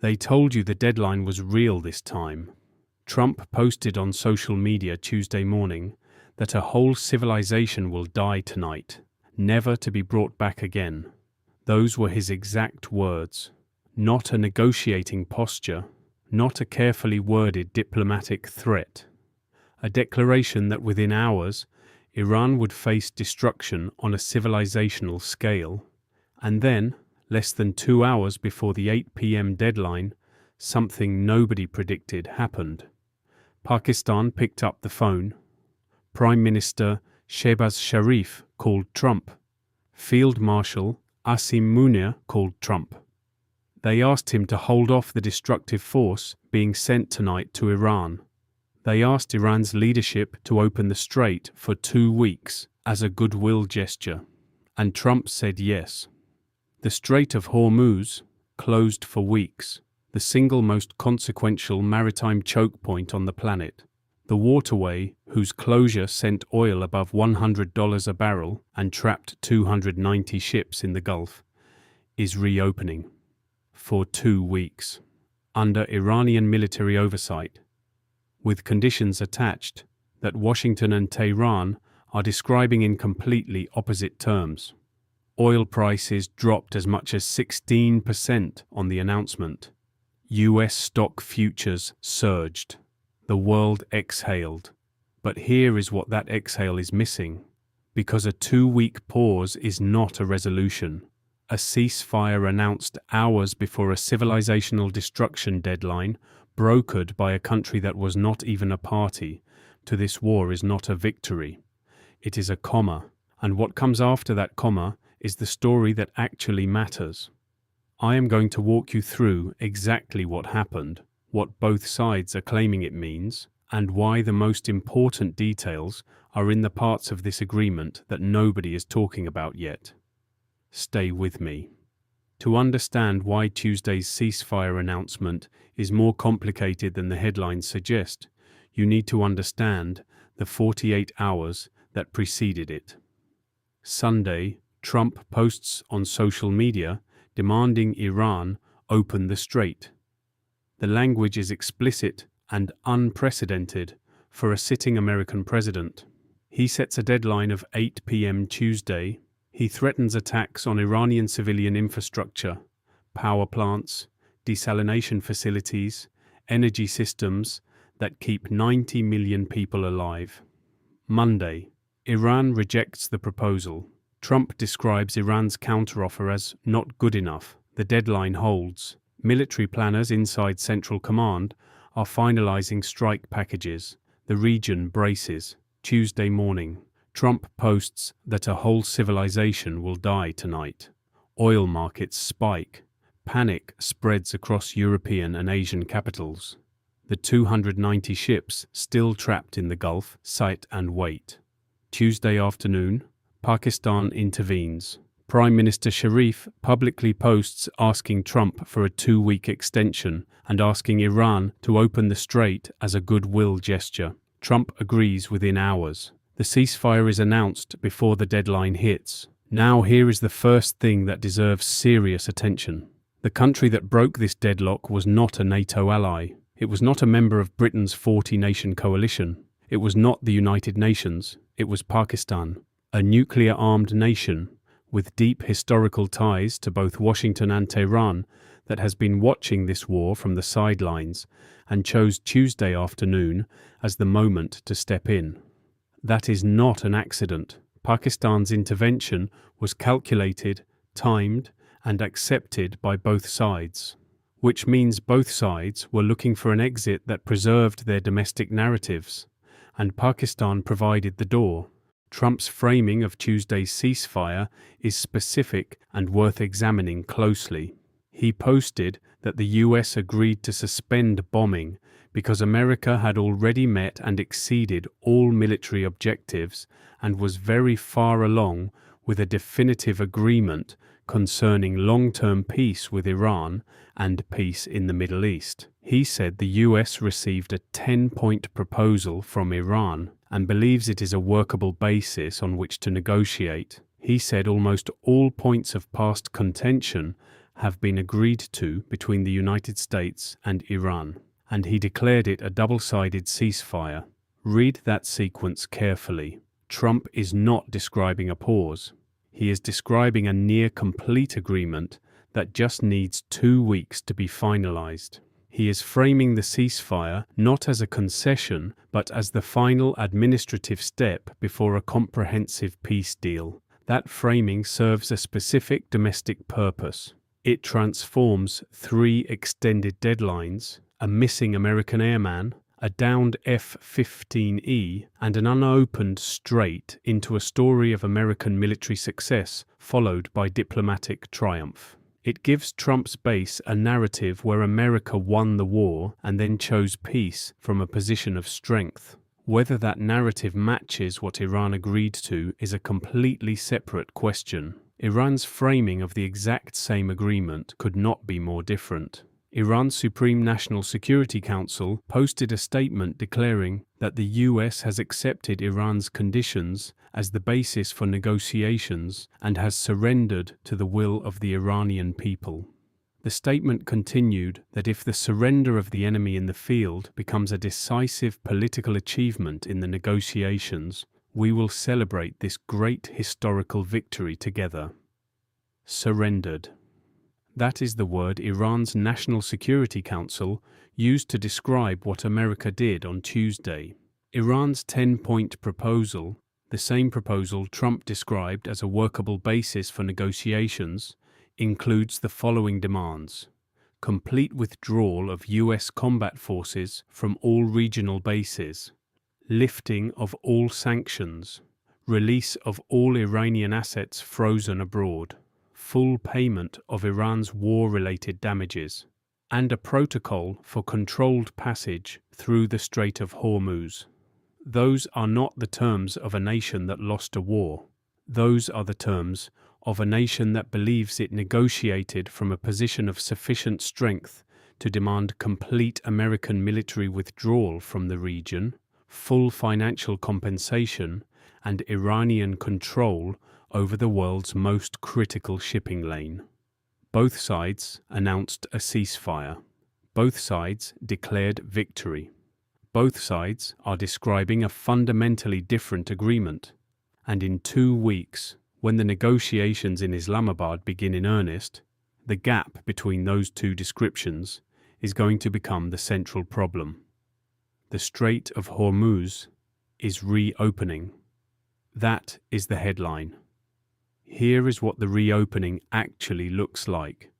They told you the deadline was real this time. Trump posted on social media Tuesday morning that a whole civilization will die tonight, never to be brought back again. Those were his exact words. Not a negotiating posture, not a carefully worded diplomatic threat. A declaration that within hours, Iran would face destruction on a civilizational scale. And then, less than 2 hours before the 8 p.m. deadline, something nobody predicted happened. Pakistan picked up the phone. Prime Minister Shehbaz Sharif called Trump. Field Marshal Asim Munir called Trump. They asked him to hold off the destructive force being sent tonight to Iran. They asked Iran's leadership to open the strait for 2 weeks as a goodwill gesture, and Trump said yes. The Strait of Hormuz, closed for weeks, the single most consequential maritime choke point on the planet, the waterway whose closure sent oil above $100 a barrel and trapped 290 ships in the Gulf, is reopening. For 2 weeks, under Iranian military oversight, with conditions attached that Washington and Tehran are describing in completely opposite terms. Oil prices dropped as much as 16% on the announcement. US stock futures surged. The world exhaled. But here is what that exhale is missing. Because a 2-week pause is not a resolution. A ceasefire announced hours before a civilizational destruction deadline, brokered by a country that was not even a party to this war, is not a victory. It is a comma, and what comes after that comma is the story that actually matters. I am going to walk you through exactly what happened, what both sides are claiming it means, and why the most important details are in the parts of this agreement that nobody is talking about yet. Stay with me. To understand why Tuesday's ceasefire announcement is more complicated than the headlines suggest, you need to understand the 48 hours that preceded it. Sunday, Trump posts on social media demanding Iran open the strait. The language is explicit and unprecedented for a sitting American president. He sets a deadline of 8 p.m. Tuesday. He threatens attacks on Iranian civilian infrastructure, power plants, desalination facilities, energy systems that keep 90 million people alive. Monday, Iran rejects the proposal. Trump describes Iran's counteroffer as not good enough. The deadline holds. Military planners inside Central Command are finalizing strike packages. The region braces. Tuesday morning, Trump posts that a whole civilization will die tonight. Oil markets spike. Panic spreads across European and Asian capitals. The 290 ships still trapped in the Gulf sit and wait. Tuesday afternoon, Pakistan intervenes. Prime Minister Sharif publicly posts asking Trump for a 2-week extension and asking Iran to open the strait as a goodwill gesture. Trump agrees within hours. The ceasefire is announced before the deadline hits. Now here is the first thing that deserves serious attention. The country that broke this deadlock was not a NATO ally. It was not a member of Britain's 40-nation coalition. It was not the United Nations. It was Pakistan, a nuclear-armed nation with deep historical ties to both Washington and Tehran that has been watching this war from the sidelines and chose Tuesday afternoon as the moment to step in. That is not an accident. Pakistan's intervention was calculated, timed, and accepted by both sides, which means both sides were looking for an exit that preserved their domestic narratives, and Pakistan provided the door. Trump's framing of Tuesday's ceasefire is specific and worth examining closely. He posted that the US agreed to suspend bombing because America had already met and exceeded all military objectives and was very far along with a definitive agreement concerning long-term peace with Iran and peace in the Middle East. He said the US received a 10-point proposal from Iran and believes it is a workable basis on which to negotiate. He said almost all points of past contention have been agreed to between the United States and Iran, and he declared it a double-sided ceasefire. Read that sequence carefully. Trump is not describing a pause. He is describing a near-complete agreement that just needs 2 weeks to be finalized. He is framing the ceasefire not as a concession, but as the final administrative step before a comprehensive peace deal. That framing serves a specific domestic purpose. It transforms 3 extended deadlines, a missing American airman, a downed F-15E, and an unopened strait into a story of American military success followed by diplomatic triumph. It gives Trump's base a narrative where America won the war and then chose peace from a position of strength. Whether that narrative matches what Iran agreed to is a completely separate question. Iran's framing of the exact same agreement could not be more different. Iran's Supreme National Security Council posted a statement declaring that the US has accepted Iran's conditions as the basis for negotiations and has surrendered to the will of the Iranian people. The statement continued that if the surrender of the enemy in the field becomes a decisive political achievement in the negotiations, we will celebrate this great historical victory together. Surrendered. That is the word Iran's National Security Council used to describe what America did on Tuesday. Iran's 10-point proposal, the same proposal Trump described as a workable basis for negotiations, includes the following demands: complete withdrawal of US combat forces from all regional bases, lifting of all sanctions, release of all Iranian assets frozen abroad, full payment of Iran's war-related damages, and a protocol for controlled passage through the Strait of Hormuz. Those are not the terms of a nation that lost a war. Those are the terms of a nation that believes it negotiated from a position of sufficient strength to demand complete American military withdrawal from the region, full financial compensation, and Iranian control over the world's most critical shipping lane. Both sides announced a ceasefire. Both sides declared victory. Both sides are describing a fundamentally different agreement. And in 2 weeks, when the negotiations in Islamabad begin in earnest, the gap between those two descriptions is going to become the central problem. The Strait of Hormuz is reopening. That is the headline. Here is what the reopening actually looks like.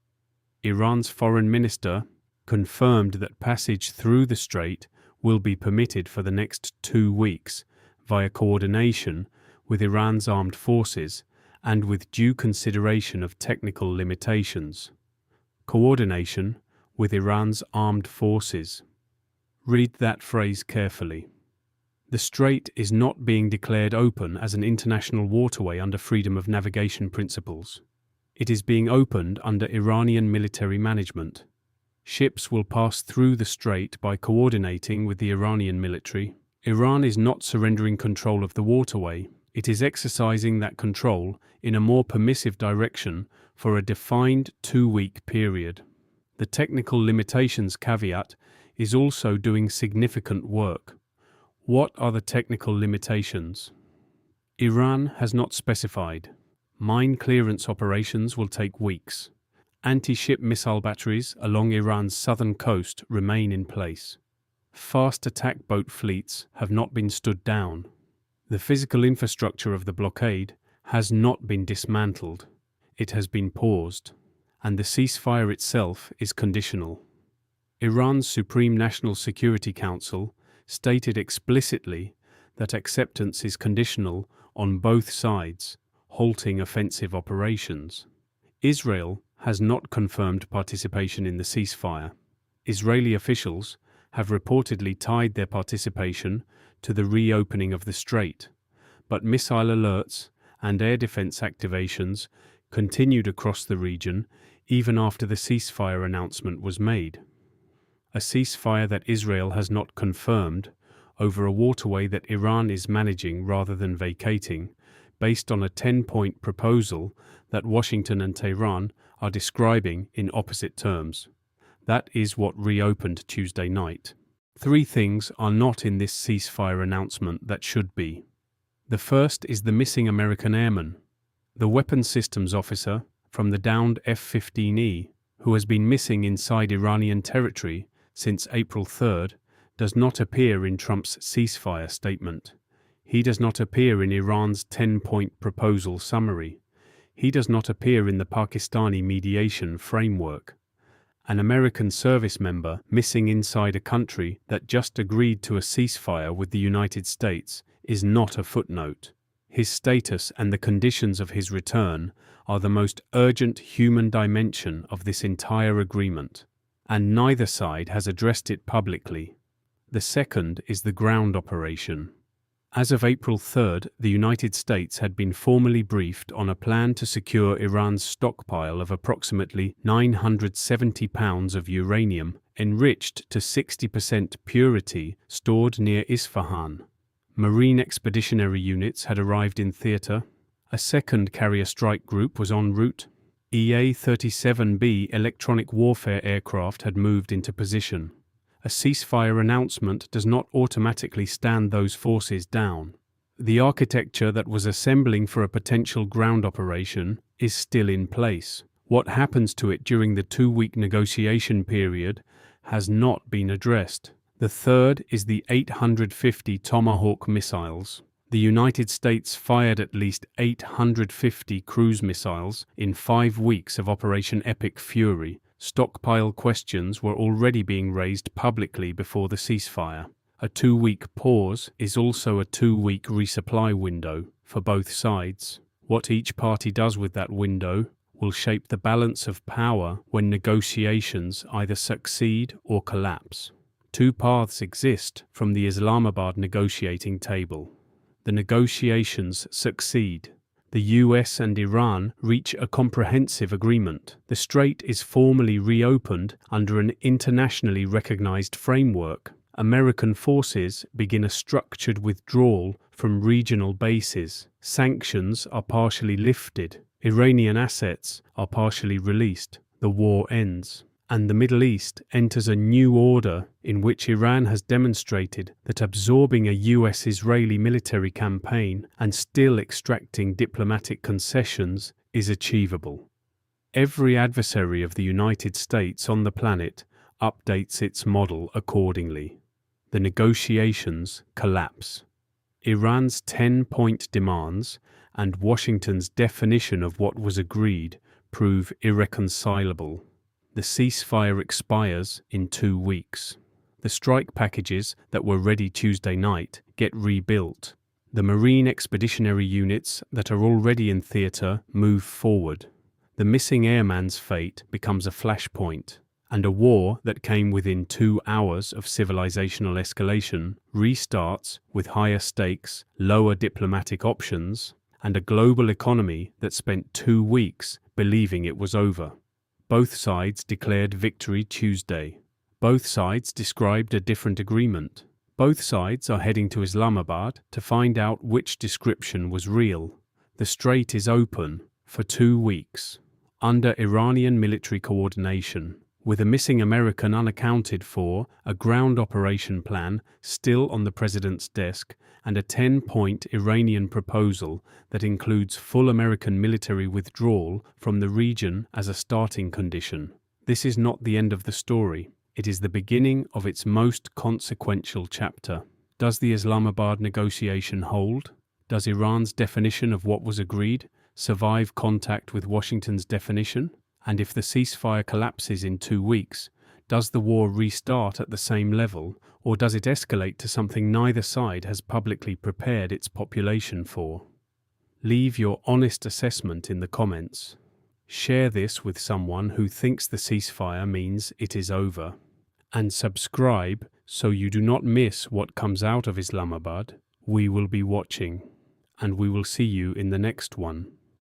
Iran's foreign minister confirmed that passage through the strait will be permitted for the next 2 weeks via coordination with Iran's armed forces and with due consideration of technical limitations. Coordination with Iran's armed forces. Read that phrase carefully. The strait is not being declared open as an international waterway under freedom of navigation principles. It is being opened under Iranian military management. Ships will pass through the strait by coordinating with the Iranian military. Iran is not surrendering control of the waterway. It is exercising that control in a more permissive direction for a defined 2-week period. The technical limitations caveat is also doing significant work. What are the technical limitations? Iran has not specified. Mine clearance operations will take weeks. Anti-ship missile batteries along Iran's southern coast remain in place. Fast attack boat fleets have not been stood down. The physical infrastructure of the blockade has not been dismantled. It has been paused, and the ceasefire itself is conditional. Iran's Supreme National Security Council stated explicitly that acceptance is conditional on both sides halting offensive operations. Israel has not confirmed participation in the ceasefire. Israeli officials have reportedly tied their participation to the reopening of the strait, but missile alerts and air defense activations continued across the region even after the ceasefire announcement was made. A ceasefire that Israel has not confirmed over a waterway that Iran is managing rather than vacating, based on a 10-point proposal that Washington and Tehran are describing in opposite terms. That is what reopened Tuesday night. 3 things are not in this ceasefire announcement that should be. The first is the missing American airman, the weapons systems officer from the downed F-15E, who has been missing inside Iranian territory since April 3rd, does not appear in Trump's ceasefire statement. He does not appear in Iran's 10-point proposal summary. He does not appear in the Pakistani mediation framework. An American service member missing inside a country that just agreed to a ceasefire with the United States is not a footnote. His status and the conditions of his return are the most urgent human dimension of this entire agreement, and neither side has addressed it publicly. The second is the ground operation. As of April 3rd, the United States had been formally briefed on a plan to secure Iran's stockpile of approximately 970 pounds of uranium enriched to 60% purity stored near Isfahan. Marine expeditionary units had arrived in theater. A second carrier strike group was en route. EA-37B electronic warfare aircraft had moved into position. A ceasefire announcement does not automatically stand those forces down. The architecture that was assembling for a potential ground operation is still in place. What happens to it during the 2-week negotiation period has not been addressed. The third is the 850 Tomahawk missiles. The United States fired at least 850 cruise missiles in 5 weeks of Operation Epic Fury. Stockpile questions were already being raised publicly before the ceasefire. A 2-week pause is also a 2-week resupply window for both sides. What each party does with that window will shape the balance of power when negotiations either succeed or collapse. 2 paths exist from the Islamabad negotiating table. The negotiations succeed. The US and Iran reach a comprehensive agreement. The strait is formally reopened under an internationally recognized framework. American forces begin a structured withdrawal from regional bases. Sanctions are partially lifted. Iranian assets are partially released. The war ends. And the Middle East enters a new order in which Iran has demonstrated that absorbing a US-Israeli military campaign and still extracting diplomatic concessions is achievable. Every adversary of the United States on the planet updates its model accordingly. The negotiations collapse. Iran's 10-point demands and Washington's definition of what was agreed prove irreconcilable. The ceasefire expires in 2 weeks. The strike packages that were ready Tuesday night get rebuilt. The Marine expeditionary units that are already in theater move forward. The missing airman's fate becomes a flashpoint, and a war that came within 2 hours of civilizational escalation restarts with higher stakes, lower diplomatic options, and a global economy that spent 2 weeks believing it was over. Both sides declared victory Tuesday. Both sides described a different agreement. Both sides are heading to Islamabad to find out which description was real. The strait is open for 2 weeks, under Iranian military coordination, with a missing American unaccounted for, a ground operation plan still on the president's desk, and a 10-point Iranian proposal that includes full American military withdrawal from the region as a starting condition. This is not the end of the story. It is the beginning of its most consequential chapter. Does the Islamabad negotiation hold? Does Iran's definition of what was agreed survive contact with Washington's definition? And if the ceasefire collapses in 2 weeks, does the war restart at the same level, or does it escalate to something neither side has publicly prepared its population for? Leave your honest assessment in the comments. Share this with someone who thinks the ceasefire means it is over. And subscribe so you do not miss what comes out of Islamabad. We will be watching, and we will see you in the next one.